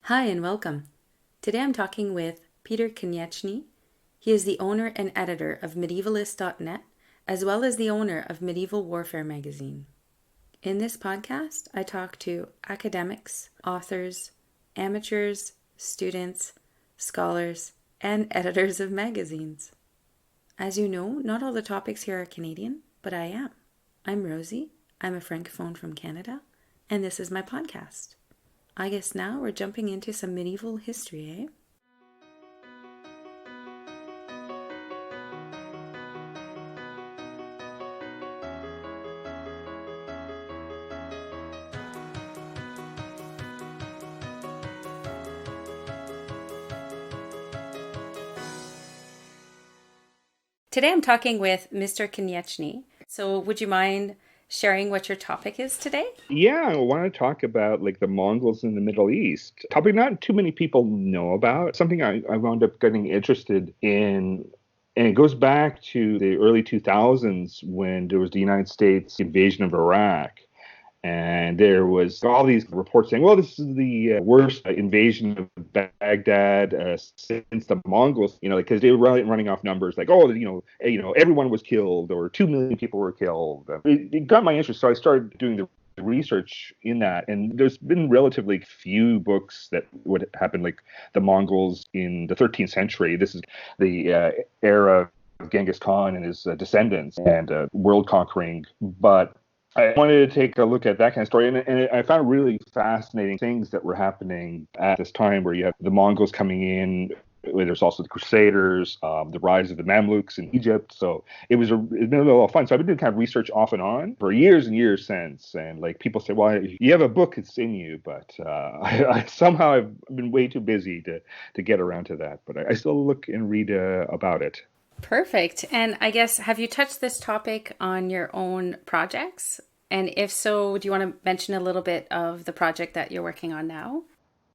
Hi and welcome. Today I'm talking with Peter Konieczny. He is the owner and editor of medievalist.net, as well as the owner of Medieval Warfare magazine. In this podcast, I talk to academics, authors, amateurs, students, scholars, and editors of magazines. As you know, not all the topics here are Canadian, but I am. I'm Rosie. I'm a francophone from Canada, and this is my podcast. I guess now we're jumping into some medieval history, eh? Today I'm talking with Mr. Konieczny. So would you mind sharing what your topic is today? Yeah, I want to talk about the Mongols in the Middle East. Topic not too many people know about. Something I wound up getting interested in. And it goes back to the early 2000s when there was the United States invasion of Iraq. And there was all these reports saying, well, this is the worst invasion of Baghdad since the Mongols, because they were running off numbers like, oh, everyone was killed or 2 million people were killed. It got my interest. So I started doing the research in that. And there's been relatively few books that would happen like the Mongols in the 13th century. This is the era of Genghis Khan and his descendants and world conquering. But I wanted to take a look at that kind of story, and I found really fascinating things that were happening at this time where you have the Mongols coming in. There's also the Crusaders, the rise of the Mamluks in Egypt. So it's been a lot of fun. So I've been doing kind of research off and on for years and years since. And people say, well, you have a book, it's in you. But I somehow I've been way too busy to get around to that. But I still look and read about it. Perfect. And I guess, have you touched this topic on your own projects? And if so, do you want to mention a little bit of the project that you're working on now?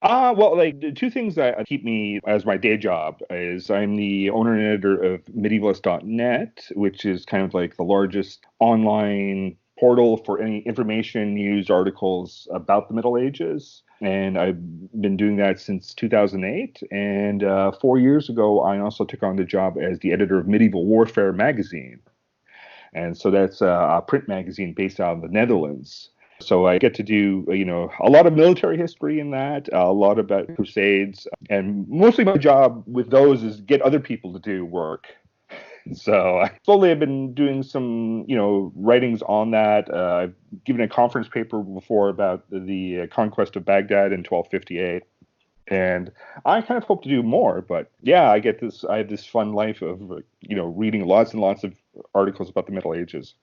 Well, the two things that keep me as my day job is I'm the owner and editor of medievalist.net, which is kind of like the largest online portal for any information, news, articles about the Middle Ages. And I've been doing that since 2008. And 4 years ago, I also took on the job as the editor of Medieval Warfare magazine. And so that's a print magazine based out of the Netherlands. So I get to do, a lot of military history in that, a lot about Crusades, and mostly my job with those is get other people to do work. So I slowly have been doing some, writings on that. I've given a conference paper before about the conquest of Baghdad in 1258. And I kind of hope to do more, but yeah, I have this fun life of, reading lots and lots of articles about the Middle Ages.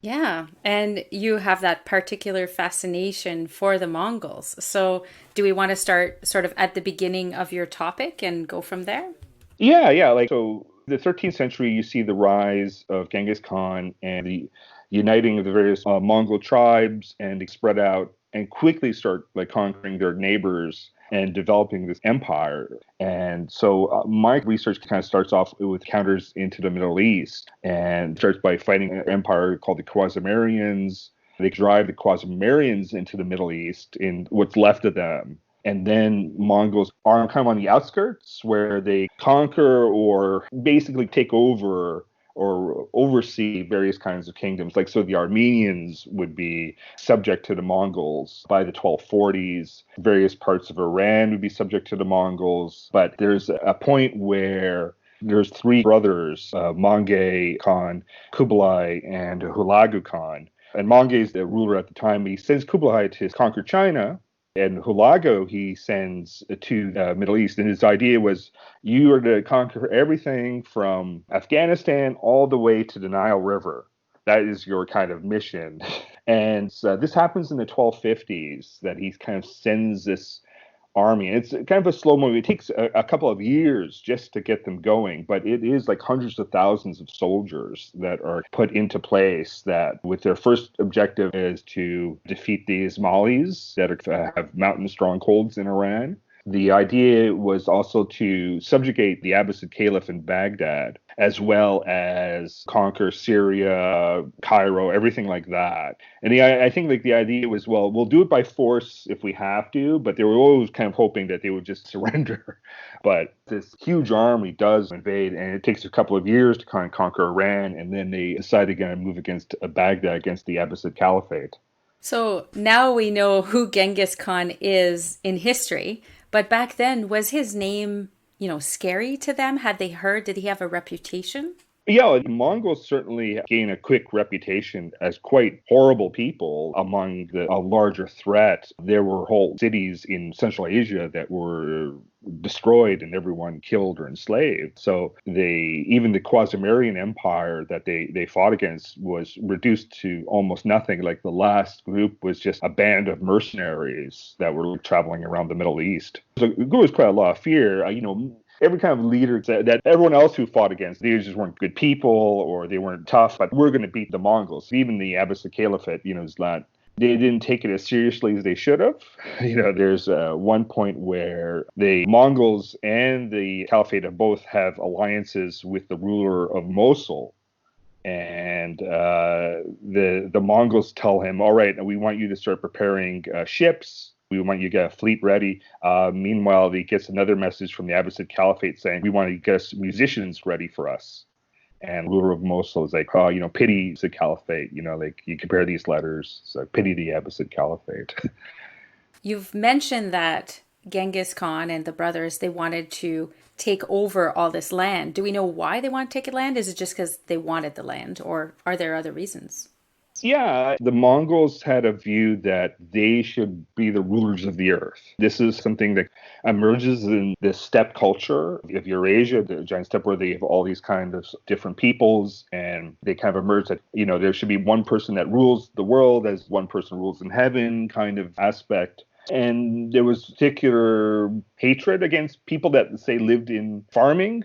Yeah, and you have that particular fascination for the Mongols. So, do we want to start sort of at the beginning of your topic and go from there? Yeah. So the 13th century, you see the rise of Genghis Khan and the uniting of the various Mongol tribes, and they spread out and quickly start conquering their neighbors and developing this empire. And so my research kind of starts off with counters into the Middle East and starts by fighting an empire called the Khwarazmians. They drive the Khwarazmians into the Middle East in what's left of them. And then Mongols are kind of on the outskirts where they conquer or basically take over or oversee various kinds of kingdoms. So the Armenians would be subject to the Mongols by the 1240s. Various parts of Iran would be subject to the Mongols. But there's a point where there's three brothers, Mongay Khan, Kublai, and Hulagu Khan. And Mongay is the ruler at the time. He sends Kublai to conquer China, and Hulagu he sends to the Middle East. And his idea was, you are to conquer everything from Afghanistan all the way to the Nile River. That is your kind of mission. And this happens in the 1250s, that he kind of sends this army. And it's kind of a slow movie. It takes a couple of years just to get them going, but it is hundreds of thousands of soldiers that are put into place, that with their first objective is to defeat the Ismailis that have mountain strongholds in Iran. The idea was also to subjugate the Abbasid Caliph in Baghdad, as well as conquer Syria, Cairo, everything like that. And I think like the idea was, well, we'll do it by force if we have to, but they were always kind of hoping that they would just surrender. But this huge army does invade, and it takes a couple of years to kind of conquer Iran, and then they decide to kind of move against Baghdad, against the Abbasid Caliphate. So now we know who Genghis Khan is in history, but back then, was his name, scary to them? Had they heard, did he have a reputation? Yeah, the Mongols certainly gained a quick reputation as quite horrible people among a larger threat. There were whole cities in Central Asia that were destroyed and everyone killed or enslaved. So even the Mongolian Empire that they fought against was reduced to almost nothing. Like the last group was just a band of mercenaries that were traveling around the Middle East. So there was quite a lot of fear. Every kind of leader said that everyone else who fought against, they just weren't good people or they weren't tough, but we're going to beat the Mongols. Even the Abbasid Caliphate, is not, they didn't take it as seriously as they should have. There's one point where the Mongols and the Caliphate both have alliances with the ruler of Mosul. And the Mongols tell him, all right, we want you to start preparing ships. We want you to get a fleet ready. Meanwhile, he gets another message from the Abbasid Caliphate saying, we want to get musicians ready for us. And the ruler of Mosul is like, pity the Caliphate. Like you compare these letters. So pity the Abbasid Caliphate. You've mentioned that Genghis Khan and the brothers, they wanted to take over all this land. Do we know why they want to take the land? Is it just because they wanted the land, or are there other reasons? Yeah, the Mongols had a view that they should be the rulers of the earth. This is something that emerges in the steppe culture of Eurasia, the giant steppe, where they have all these kind of different peoples, and they kind of emerge that, there should be one person that rules the world as one person rules in heaven kind of aspect. And there was particular hatred against people that, say, lived in farming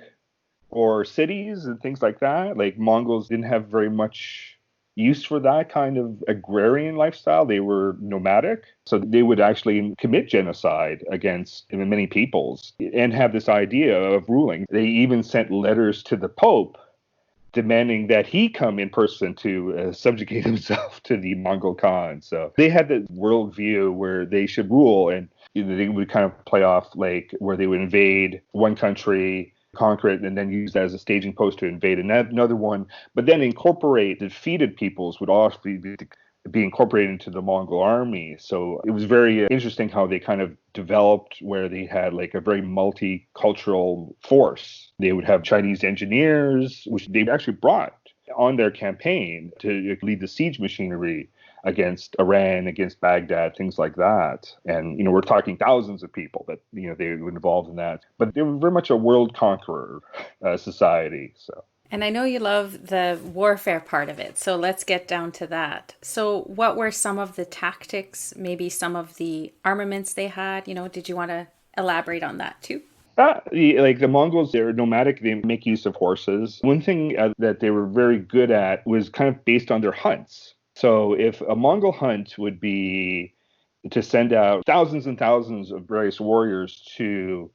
or cities and things like that. Like Mongols didn't have very much use for that kind of agrarian lifestyle. They were nomadic. So they would actually commit genocide against many peoples and have this idea of ruling. They even sent letters to the Pope demanding that he come in person to subjugate himself to the Mongol Khan. So they had this worldview where they should rule, and they would kind of play off like where they would invade one country, conquer it, and then use that as a staging post to invade another one, but then incorporate defeated peoples would also be incorporated into the Mongol army. So it was very interesting how they kind of developed where they had like a very multicultural force. They would have Chinese engineers, which they actually brought on their campaign to lead the siege machinery against Iran, against Baghdad, things like that. And, we're talking thousands of people that, they were involved in that. But they were very much a world conqueror society. So. And I know you love the warfare part of it, so let's get down to that. So what were some of the tactics, maybe some of the armaments they had? Did you want to elaborate on that too? Like the Mongols, they're nomadic. They make use of horses. One thing that they were very good at was kind of based on their hunts. So if a Mongol hunt would be to send out thousands and thousands of various warriors to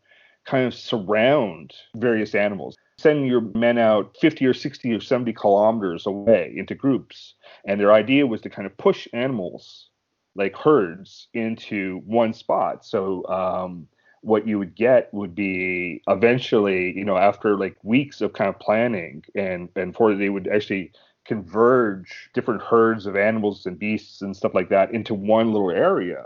kind of surround various animals, send your men out 50 or 60 or 70 kilometers away into groups. And their idea was to kind of push animals like herds into one spot. So what you would get would be eventually, after like weeks of kind of planning and for they would actually converge different herds of animals and beasts and stuff like that into one little area,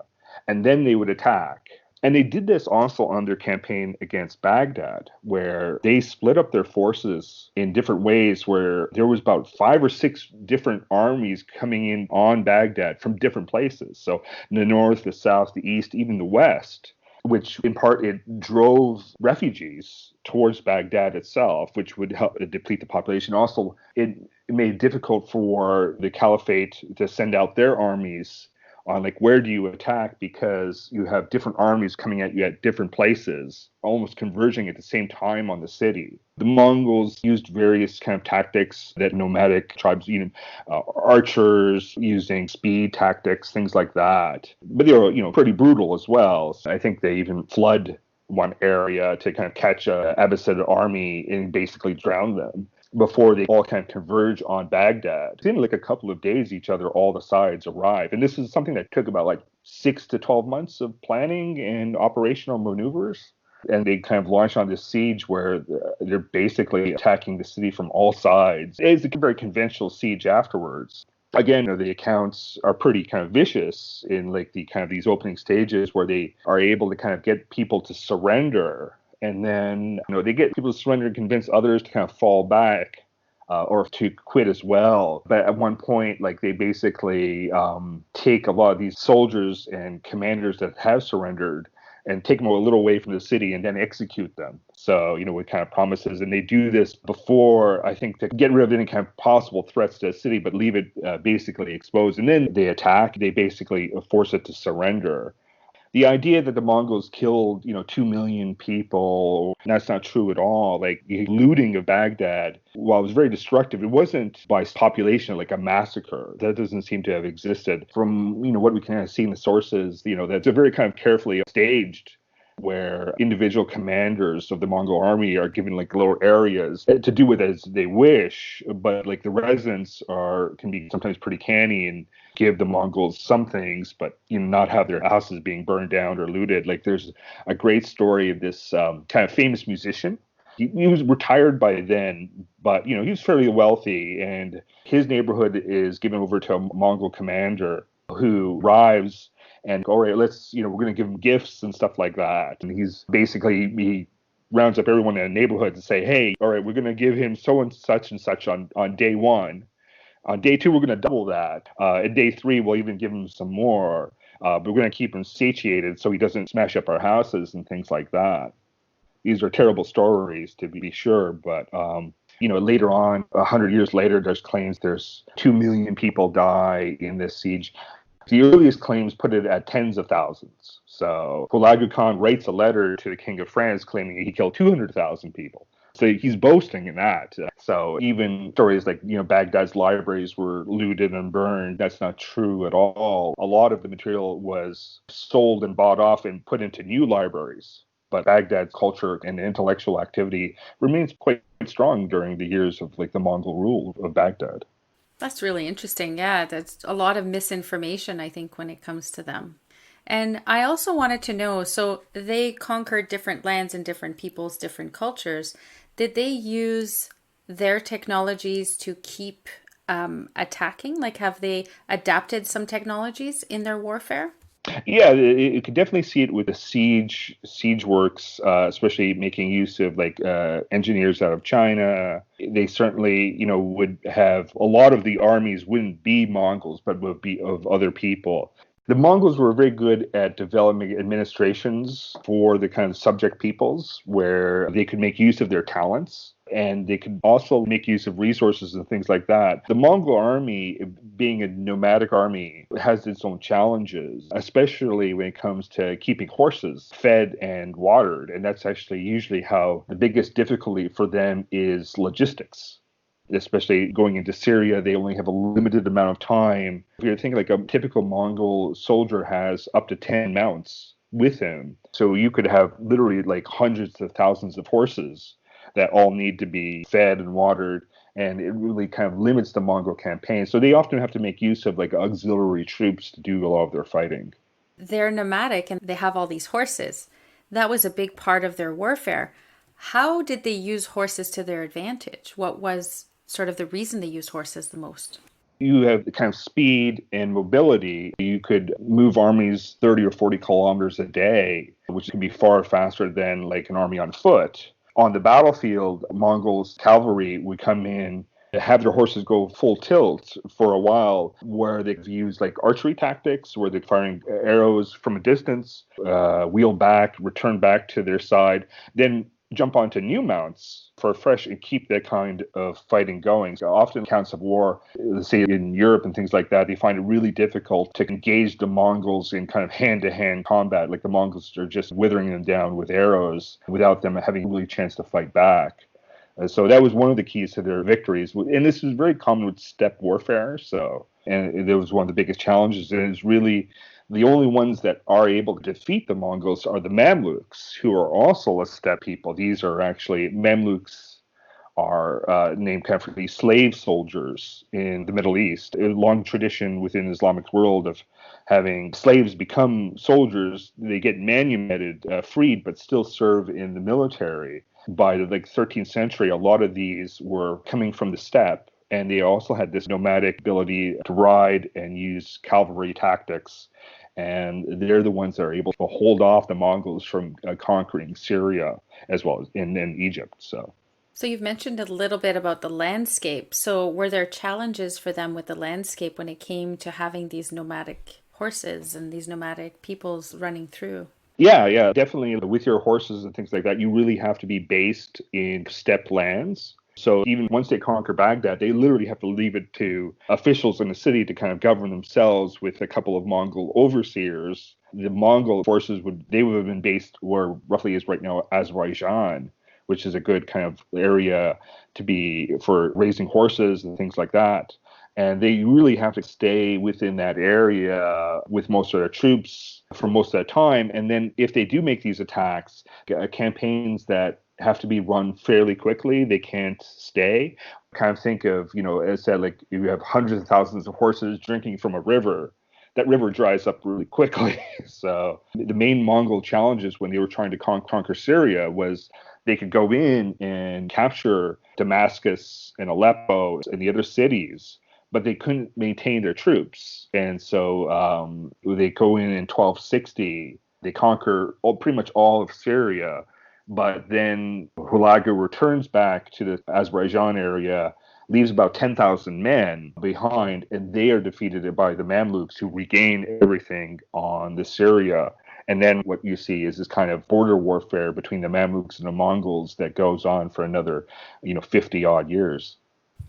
and then they would attack. And they did this also on their campaign against Baghdad, where they split up their forces in different ways, where there was about 5 or 6 different armies coming in on Baghdad from different places. So the north, the south, the east, even the west, which in part it drove refugees towards Baghdad itself, which would help deplete the population. Also, it made it difficult for the caliphate to send out their armies on like where do you attack, because you have different armies coming at you at different places, almost converging at the same time on the city. The Mongols used various kind of tactics that nomadic tribes, archers using speed tactics, things like that. But they were, pretty brutal as well. So I think they even flood one area to kind of catch a Abbasid army and basically drown them before they all kind of converge on Baghdad. In like a couple of days, all the sides arrive. And this is something that took about like 6 to 12 months of planning and operational maneuvers. And they kind of launch on this siege where they're basically attacking the city from all sides. It's a very conventional siege afterwards. Again, the accounts are pretty kind of vicious in like the kind of these opening stages where they are able to kind of get people to surrender. And then, they get people to surrender and convince others to kind of fall back or to quit as well. But at one point, like they basically take a lot of these soldiers and commanders that have surrendered and take them a little away from the city and then execute them. So, with kind of promises. And they do this before, I think, to get rid of any kind of possible threats to the city, but leave it basically exposed. And then they attack. They basically force it to surrender. The idea that the Mongols killed, 2 million people, that's not true at all. Like the looting of Baghdad, while it was very destructive, it wasn't by population like a massacre. That doesn't seem to have existed. From, what we can kind of see in the sources, that's a very kind of carefully staged where individual commanders of the Mongol army are given like little areas to do with as they wish, but like the residents can be sometimes pretty canny and give the Mongols some things, but not have their houses being burned down or looted. Like there's a great story of this kind of famous musician. He was retired by then, but he was fairly wealthy, and his neighborhood is given over to a Mongol commander who arrives. And all right, we're going to give him gifts and stuff like that. And he rounds up everyone in the neighborhood to say, hey, all right, we're going to give him so and such on day one. On day two, we're going to double that. At day three, we'll even give him some more. But we're going to keep him satiated so he doesn't smash up our houses and things like that. These are terrible stories, to be sure. But, later on, 100 years later, there's claims there's 2 million people die in this siege. The earliest claims put it at tens of thousands. So Hulagu Khan writes a letter to the King of France claiming he killed 200,000 people. So he's boasting in that. So even stories like, Baghdad's libraries were looted and burned, that's not true at all. A lot of the material was sold and bought off and put into new libraries. But Baghdad's culture and intellectual activity remains quite strong during the years of like the Mongol rule of Baghdad. That's really interesting. Yeah, that's a lot of misinformation, I think, when it comes to them. And I also wanted to know, so they conquered different lands and different peoples, different cultures. Did they use their technologies to keep attacking? Like, have they adapted some technologies in their warfare? Yeah, you could definitely see it with the siege works, especially making use of like engineers out of China. They certainly, would have a lot of the armies wouldn't be Mongols, but would be of other people. The Mongols were very good at developing administrations for the kind of subject peoples where they could make use of their talents. And they could also make use of resources and things like that. The Mongol army, being a nomadic army, has its own challenges, especially when it comes to keeping horses fed and watered. And that's actually usually how the biggest difficulty for them is logistics. Especially going into Syria, they only have a limited amount of time. If you're thinking like a typical Mongol soldier has up to 10 mounts with him. So you could have literally like hundreds of thousands of horses that all need to be fed and watered, and it really kind of limits the Mongol campaign. So they often have to make use of like auxiliary troops to do a lot of their fighting. They're nomadic and they have all these horses. That was a big part of their warfare. How did they use horses to their advantage? What was sort of the reason they used horses the most? You have the kind of speed and mobility. You could move armies 30 or 40 kilometers a day, which can be far faster than like an army on foot. On the battlefield, Mongols cavalry would come in, have their horses go full tilt for a while, where they could use like archery tactics, where they're firing arrows from a distance, wheel back, return back to their side, then jump onto new mounts for fresh and keep that kind of fighting going. So often accounts of war, say in Europe and things like that, they find it really difficult to engage the Mongols in kind of hand-to-hand combat. Like the Mongols are just withering them down with arrows without them having really a chance to fight back. So that was one of the keys to their victories. And this was very common with steppe warfare. And it was one of the biggest challenges. And it's really The only ones that are able to defeat the Mongols are the Mamluks, who are also a steppe people. These are actually Mamluks are named after these slave soldiers in the Middle East. A long tradition within the Islamic world of having slaves become soldiers. They get manumitted, freed, but still serve in the military. By the 13th century, a lot of these were coming from the steppe, and they also had this nomadic ability to ride and use cavalry tactics. And they're the ones that are able to hold off the Mongols from conquering Syria as well as in Egypt. So you've mentioned a little bit about the landscape. So were there challenges for them with the landscape when it came to having these nomadic horses and these nomadic peoples running through? Yeah, definitely. With your horses and things like that, you really have to be based in steppe lands. So even once they conquer Baghdad, they literally have to leave it to officials in the city to kind of govern themselves with a couple of Mongol overseers. The Mongol forces would have been based where roughly is right now Azerbaijan, which is a good kind of area to be for raising horses and things like that. And they really have to stay within that area with most of their troops for most of the time. And then if they do make these attacks, campaigns that have to be run fairly quickly, they can't stay. Kind of think of, as I said, like you have hundreds of thousands of horses drinking from a river. That river dries up really quickly. So the main Mongol challenges when they were trying to conquer Syria was they could go in and capture Damascus and Aleppo and the other cities, but they couldn't maintain their troops. And so they go in 1260, they conquer pretty much all of Syria, but then Hulagu returns back to the Azerbaijan area, leaves about 10,000 men behind, and they are defeated by the Mamluks, who regain everything on the Syria. And then what you see is this kind of border warfare between the Mamluks and the Mongols that goes on for another, 50 odd years.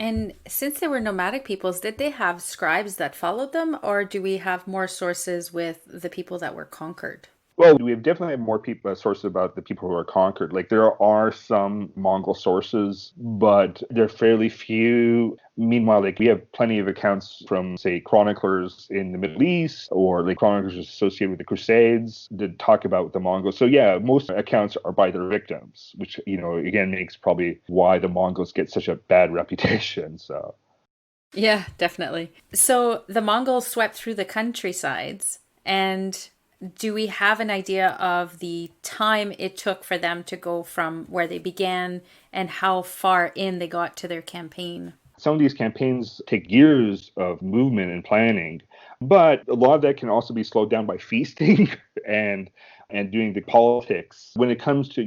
And since they were nomadic peoples, did they have scribes that followed them, or do we have more sources with the people that were conquered? Well, we have definitely more sources about the people who are conquered. Like there are some Mongol sources, but they're fairly few. Meanwhile, like we have plenty of accounts from, say, chroniclers in the Middle East or like chroniclers associated with the Crusades that talk about the Mongols. So yeah, most accounts are by their victims, which, again, makes probably why the Mongols get such a bad reputation. So. Yeah, definitely. So the Mongols swept through the countrysides, and do we have an idea of the time it took for them to go from where they began and how far in they got to their campaign? Some of these campaigns take years of movement and planning, but a lot of that can also be slowed down by feasting and doing the politics. When it comes to,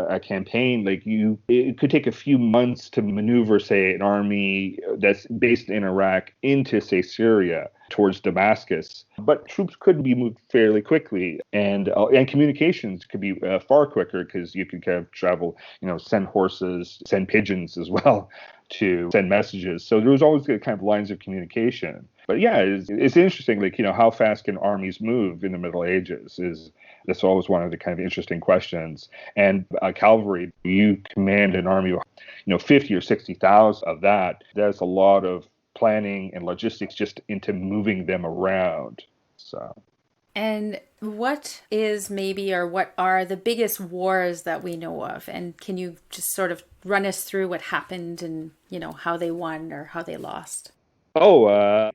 a campaign, it could take a few months to maneuver, say, an army that's based in Iraq into, say, Syria towards Damascus. But troops could be moved fairly quickly, and communications could be far quicker because you could kind of travel, send horses, send pigeons as well to send messages. So there was always kind of lines of communication. But yeah, it's interesting, how fast can armies move in the Middle Ages? That's always one of the kind of interesting questions. And cavalry, you command an army of, 50 or 60,000 of that. There's a lot of planning and logistics just into moving them around. So. And what are the biggest wars that we know of? And can you just sort of run us through what happened and, how they won or how they lost?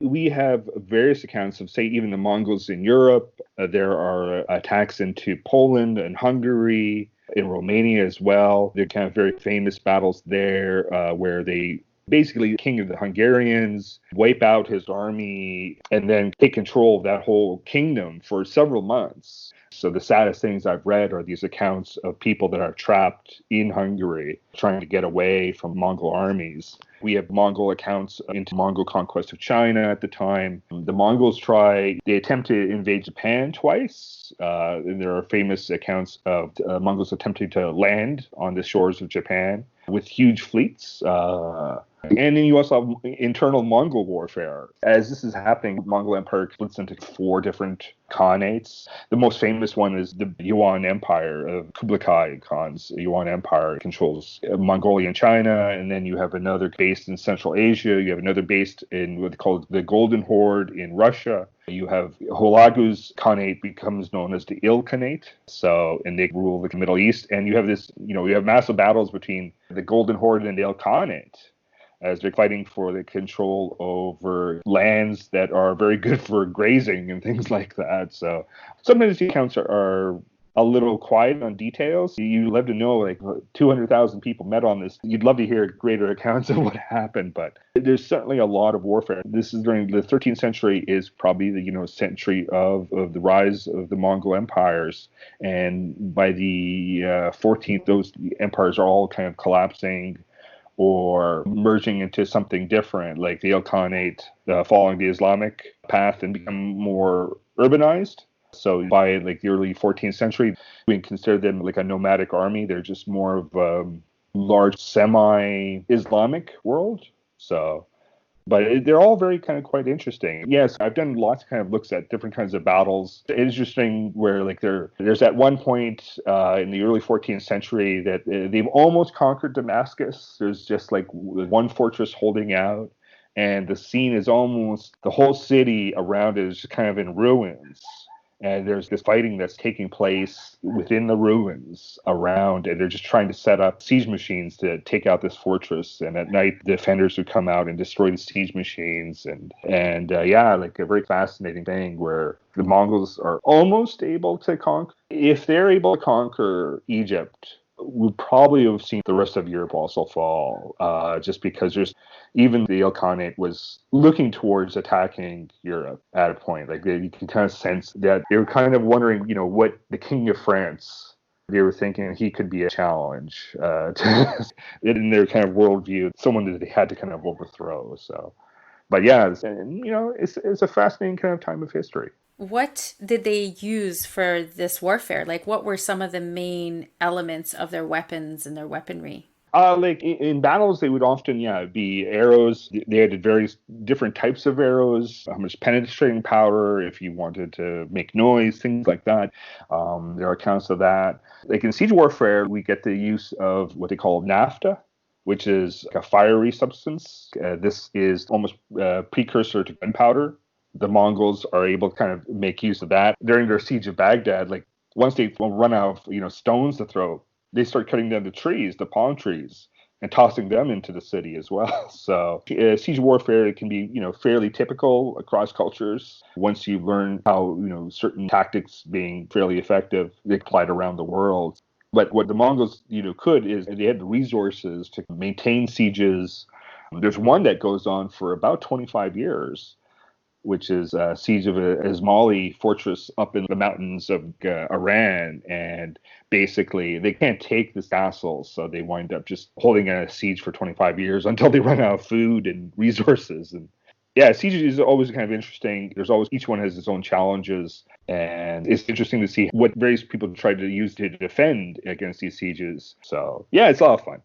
We have various accounts of, say, even the Mongols in Europe. There are attacks into Poland and Hungary, in Romania as well. There are kind of very famous battles there where they basically the king of the Hungarians wipe out his army and then take control of that whole kingdom for several months. So the saddest things I've read are these accounts of people that are trapped in Hungary trying to get away from Mongol armies. We have Mongol accounts into Mongol conquest of China at the time. The Mongols they attempt to invade Japan twice. And there are famous accounts of Mongols attempting to land on the shores of Japan with huge fleets. And then you also have internal Mongol warfare. As this is happening, Mongol Empire splits into 4 different khanates. The most famous one is the Yuan Empire of Kublai Khan's Yuan Empire controls Mongolian China, and then you have another based in Central Asia. You have another based in what they call the Golden Horde in Russia. You have Hulagu's Khanate becomes known as the Il Khanate, and they rule the Middle East. And you have you have massive battles between the Golden Horde and the Il Khanate, as they're fighting for the control over lands that are very good for grazing and things like that. So sometimes the accounts are a little quiet on details. You'd love to know, like, 200,000 people met on this. You'd love to hear greater accounts of what happened, but there's certainly a lot of warfare. This is during the 13th century, is probably the century of the rise of the Mongol empires. And by the 14th, those empires are all kind of collapsing or merging into something different, like the Ilkhanate following the Islamic path and become more urbanized. So by like the early 14th century, we consider them like a nomadic army. They're just more of a large semi-Islamic world. But they're all very kind of quite interesting. Yes, I've done lots of kind of looks at different kinds of battles. It's interesting where like there's at one point in the early 14th century that they've almost conquered Damascus. There's just like one fortress holding out, and the scene is almost the whole city around it is just kind of in ruins. And there's this fighting that's taking place within the ruins around, and they're just trying to set up siege machines to take out this fortress. And at night, the defenders would come out and destroy the siege machines. And like a very fascinating thing where the Mongols are almost able to conquer. If they're able to conquer Egypt, we probably have seen the rest of Europe also fall, just because even the Ilkhanate was looking towards attacking Europe at a point. Like you can kind of sense that they were kind of wondering, what the King of France, they were thinking he could be a challenge in their kind of worldview, someone that they had to kind of overthrow. So, but yeah, it's a fascinating kind of time of history. What did they use for this warfare? Like, what were some of the main elements of their weapons and their weaponry? Like in battles, they would often, be arrows. They had various different types of arrows, how much penetrating power, if you wanted to make noise, things like that. There are accounts of that. Like in siege warfare, we get the use of what they call naphtha, which is like a fiery substance. This is almost a precursor to gunpowder. The Mongols are able to kind of make use of that during their siege of Baghdad. Like once they run out of stones to throw, they start cutting down the trees, the palm trees, and tossing them into the city as well. So siege warfare can be fairly typical across cultures. Once you learn how certain tactics being fairly effective, they applied around the world. But what the Mongols could is they had the resources to maintain sieges. There's one that goes on for about 25 years, which is a siege of a Ismaili fortress up in the mountains of Iran. And basically, they can't take this castle, so they wind up just holding a siege for 25 years until they run out of food and resources. And yeah, siege is always kind of interesting. Each one has its own challenges, and it's interesting to see what various people try to use to defend against these sieges. So yeah, it's a lot of fun.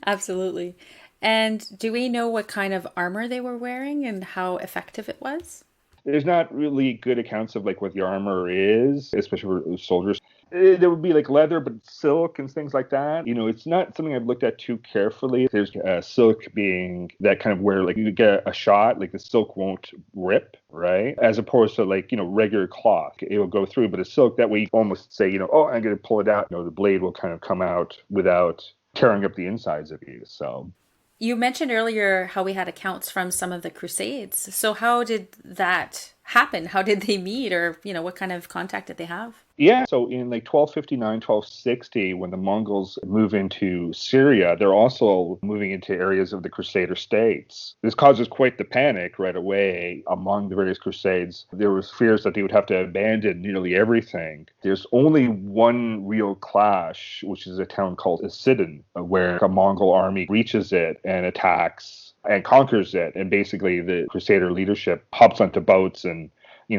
Absolutely. And do we know what kind of armor they were wearing and how effective it was? There's not really good accounts of like what the armor is, especially for soldiers. There would be like leather, but silk and things like that. It's not something I've looked at too carefully. There's silk being that kind of where like you get a shot, like the silk won't rip, right? As opposed to like, regular cloth. It will go through, but a silk, that way you almost say, oh, I'm going to pull it out. The blade will kind of come out without tearing up the insides of you. So. You mentioned earlier how we had accounts from some of the Crusades. So how did that happen? How did they meet, or, what kind of contact did they have? Yeah, so in like 1259, 1260, when the Mongols move into Syria, they're also moving into areas of the Crusader states. This causes quite the panic right away among the various Crusades. There was fears that they would have to abandon nearly everything. There's only one real clash, which is a town called Sidon, where a Mongol army reaches it and attacks and conquers it. And basically the Crusader leadership hops onto boats and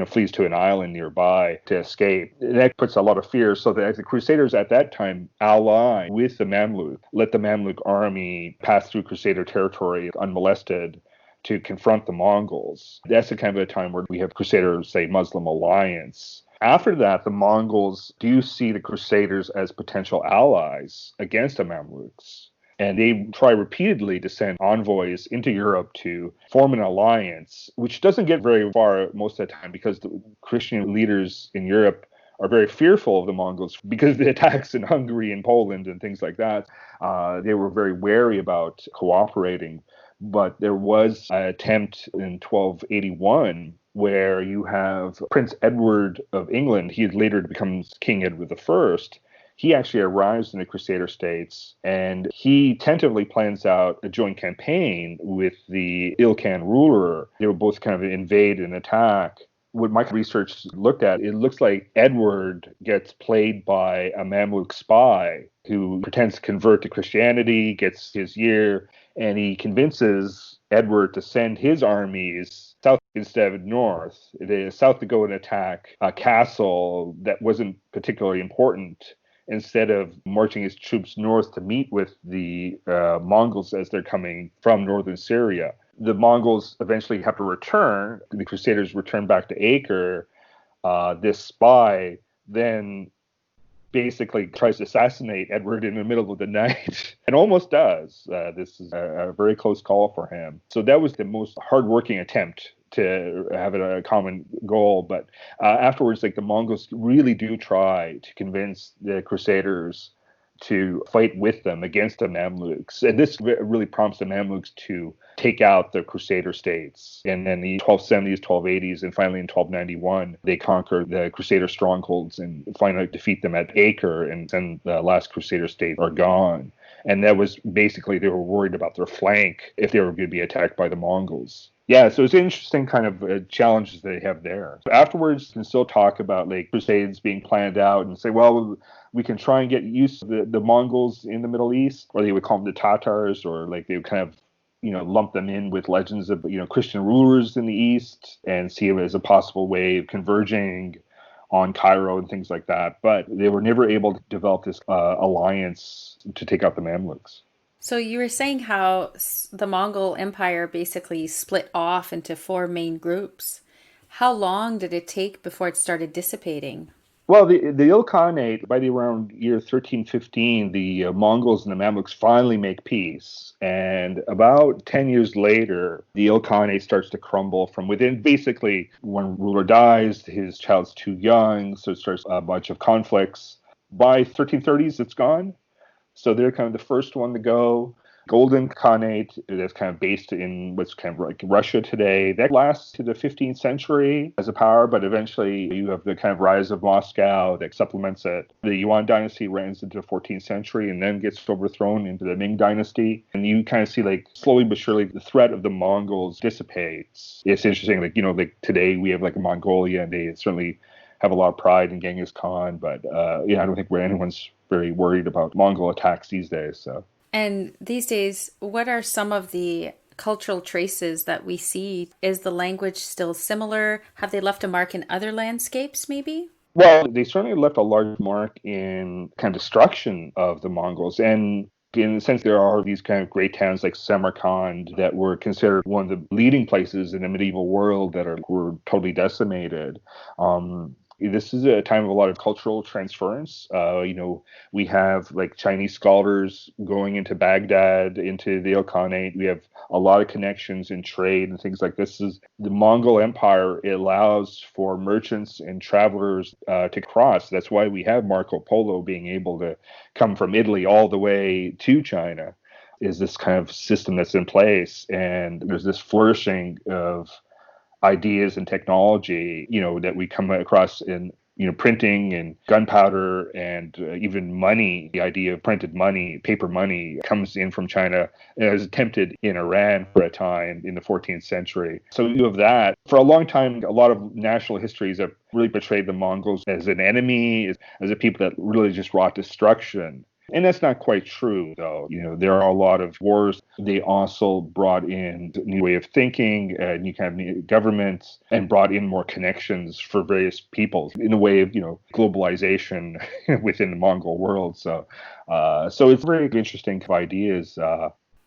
flees to an island nearby to escape. And that puts a lot of fear. So that the Crusaders at that time ally with the Mamluk, let the Mamluk army pass through Crusader territory unmolested to confront the Mongols. That's the kind of a time where we have Crusader, say, Muslim alliance. After that, the Mongols do see the Crusaders as potential allies against the Mamluks. And they try repeatedly to send envoys into Europe to form an alliance, which doesn't get very far most of the time because the Christian leaders in Europe are very fearful of the Mongols because of the attacks in Hungary and Poland and things like that. They were very wary about cooperating. But there was an attempt in 1281 where you have Prince Edward of England. He later becomes King Edward I. He actually arrives in the Crusader states, and he tentatively plans out a joint campaign with the Ilkhan ruler. They will both kind of invade and attack. What my research looked at, it looks like Edward gets played by a Mamluk spy who pretends to convert to Christianity, gets his year, and he convinces Edward to send his armies south instead of north. The south to go and attack a castle that wasn't particularly important, instead of marching his troops north to meet with the Mongols as they're coming from northern Syria. The Mongols eventually have to return. The Crusaders return back to Acre. This spy then basically tries to assassinate Edward in the middle of the night and almost does. This is a very close call for him. So that was the most hardworking attempt to have a common goal. But afterwards, the Mongols really do try to convince the Crusaders to fight with them against the Mamluks. And this really prompts the Mamluks to take out the Crusader states. And then the 1270s, 1280s, and finally in 1291, they conquer the Crusader strongholds and finally defeat them at Acre, and then the last Crusader state are gone. And that was basically, they were worried about their flank if they were going to be attacked by the Mongols. Yeah, so it's an interesting kind of challenges they have there. Afterwards, you can still talk about Crusades being planned out and say, well, we can try and get used to the Mongols in the Middle East, or they would call them the Tatars, or they would kind of lump them in with legends of Christian rulers in the East and see it as a possible way of converging on Cairo and things like that. But they were never able to develop this alliance to take out the Mamluks. So you were saying how the Mongol Empire basically split off into four main groups. How long did it take before it started dissipating? Well, the Ilkhanate, by the around year 1315, the Mongols and the Mamluks finally make peace. And about 10 years later, the Ilkhanate starts to crumble from within. Basically, one ruler dies, his child's too young, so it starts a bunch of conflicts. By 1330s, it's gone. So they're kind of the first one to go. Golden Khanate, that's kind of based in what's kind of like Russia today. That lasts to the 15th century as a power, but eventually you have the kind of rise of Moscow that supplements it. The Yuan dynasty runs into the 14th century and then gets overthrown into the Ming dynasty. And you kind of see slowly but surely the threat of the Mongols dissipates. It's interesting, today we have a Mongolia, and they certainly have a lot of pride in Genghis Khan, but I don't think anyone's very worried about Mongol attacks these days. So. And these days, what are some of the cultural traces that we see? Is the language still similar? Have they left a mark in other landscapes, maybe? Well, they certainly left a large mark in kind of destruction of the Mongols. And in the sense, there are these kind of great towns like Samarkand that were considered one of the leading places in the medieval world that were totally decimated. This is a time of a lot of cultural transference. We have Chinese scholars going into Baghdad, into the Ilkhanate. We have a lot of connections in trade and things like this. The Mongol Empire, it allows for merchants and travelers to cross. That's why we have Marco Polo being able to come from Italy all the way to China, is this kind of system that's in place. And there's this flourishing of ideas and technology, that we come across in, printing and gunpowder and even money. The idea of printed money, paper money, comes in from China and was attempted in Iran for a time in the 14th century. So you have that. For a long time, a lot of national histories have really portrayed the Mongols as an enemy, as a people that really just wrought destruction. And that's not quite true, though. There are a lot of wars. They also brought in a new way of thinking, new kind of new governments, and brought in more connections for various peoples in the way of, globalization within the Mongol world. So it's very interesting ideas.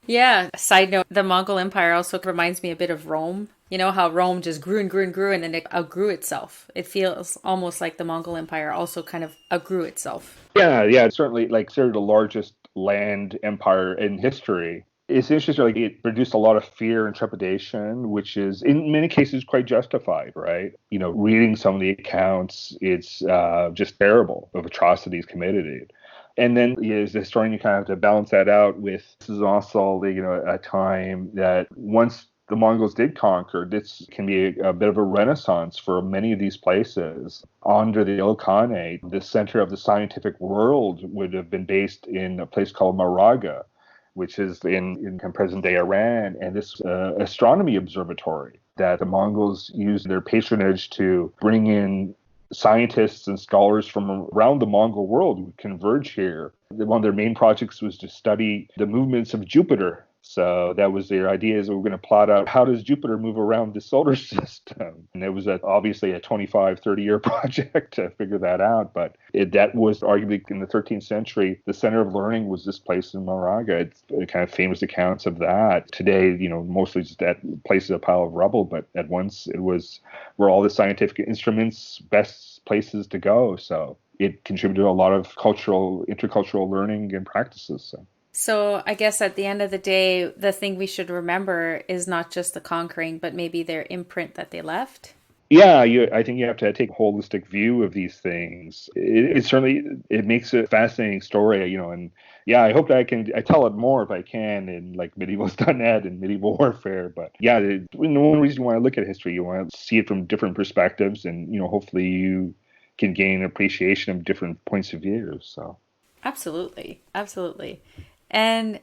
Yeah. Side note, the Mongol Empire also reminds me a bit of Rome. You know how Rome just grew and grew and grew and then it outgrew itself. It feels almost like the Mongol Empire also kind of outgrew itself. Yeah, certainly. Like they're the largest land empire in history. It's interesting. Like it produced a lot of fear and trepidation, which is in many cases quite justified, right? Reading some of the accounts, it's just terrible of atrocities committed. And then as a historian, you kind of have to balance that out with this is also a time that once the Mongols did conquer, this can be a bit of a renaissance for many of these places. Under the Ilkhanate, the center of the scientific world would have been based in a place called Maraga, which is in present-day Iran, and this astronomy observatory that the Mongols used their patronage to bring in scientists and scholars from around the Mongol world would converge here. One of their main projects was to study the movements of Jupiter. So that was their idea is we're going to plot out how does Jupiter move around the solar system. And it was obviously a 25, 30-year project to figure that out. But that was arguably in the 13th century, the center of learning was this place in Moraga. It's kind of famous accounts of that. Today, mostly just that place is a pile of rubble. But at once it was where all the scientific instruments, best places to go. So it contributed to a lot of intercultural learning and practices. So I guess at the end of the day, the thing we should remember is not just the conquering, but maybe their imprint that they left. Yeah, I think you have to take a holistic view of these things. It certainly it makes a fascinating story, and yeah, I hope that I tell it more if I can in like medievalist.net and medieval warfare. But yeah, one reason you want to look at history, you want to see it from different perspectives, and hopefully you can gain an appreciation of different points of view. So Absolutely. Absolutely. And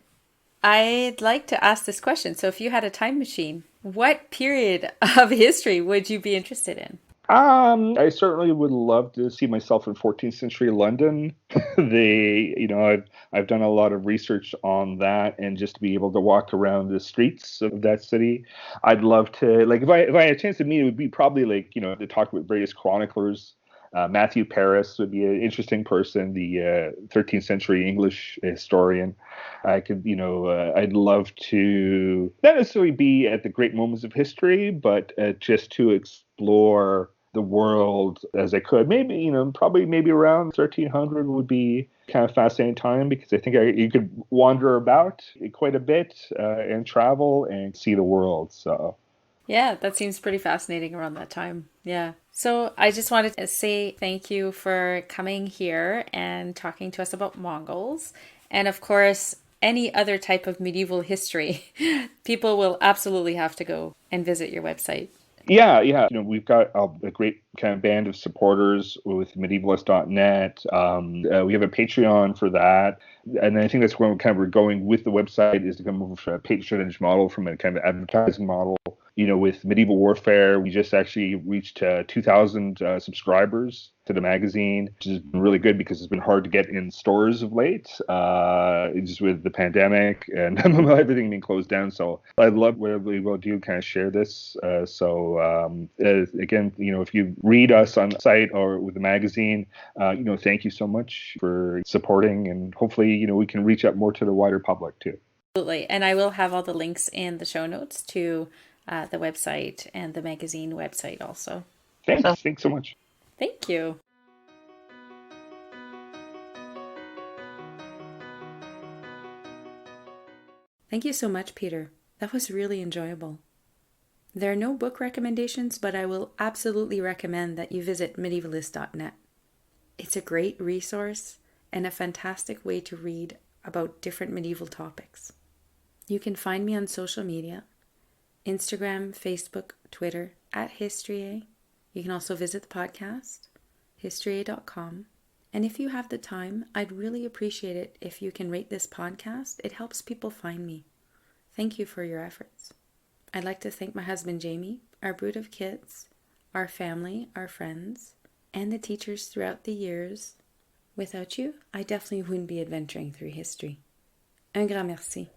I'd like to ask this question. So, if you had a time machine, what period of history would you be interested in? I certainly would love to see myself in 14th century London. I've done a lot of research on that, and just to be able to walk around the streets of that city, I'd love to. Like, if I had a chance to meet, it would be probably like to talk with various chroniclers. Matthew Paris would be an interesting person, the 13th century English historian. I'd love to not necessarily be at the great moments of history, but just to explore the world as I could. Maybe, probably maybe around 1300 would be kind of fascinating time because I think you could wander about quite a bit and travel and see the world. So. Yeah, that seems pretty fascinating around that time. Yeah. So I just wanted to say thank you for coming here and talking to us about Mongols. And of course, any other type of medieval history, people will absolutely have to go and visit your website. Yeah. We've got a great kind of band of supporters with medievalist.net. We have a Patreon for that. And I think that's where we're going with the website is to come over from a patronage model from a kind of advertising model. With Medieval Warfare, we just actually reached 2,000 subscribers to the magazine, which has been really good because it's been hard to get in stores of late, just with the pandemic and everything being closed down. So I love whatever we will do, kind of share this. Again, if you read us on the site or with the magazine, thank you so much for supporting, and hopefully, we can reach out more to the wider public too. Absolutely. And I will have all the links in the show notes to the website and the magazine website also. Thanks so much. Thank you. Thank you so much, Peter. That was really enjoyable. There are no book recommendations, but I will absolutely recommend that you visit medievalist.net. It's a great resource and a fantastic way to read about different medieval topics. You can find me on social media, Instagram, Facebook, Twitter, @HistoryA. You can also visit the podcast, historyA.com. And if you have the time, I'd really appreciate it if you can rate this podcast. It helps people find me. Thank you for your efforts. I'd like to thank my husband, Jamie, our brood of kids, our family, our friends, and the teachers throughout the years. Without you, I definitely wouldn't be adventuring through history. Un grand merci.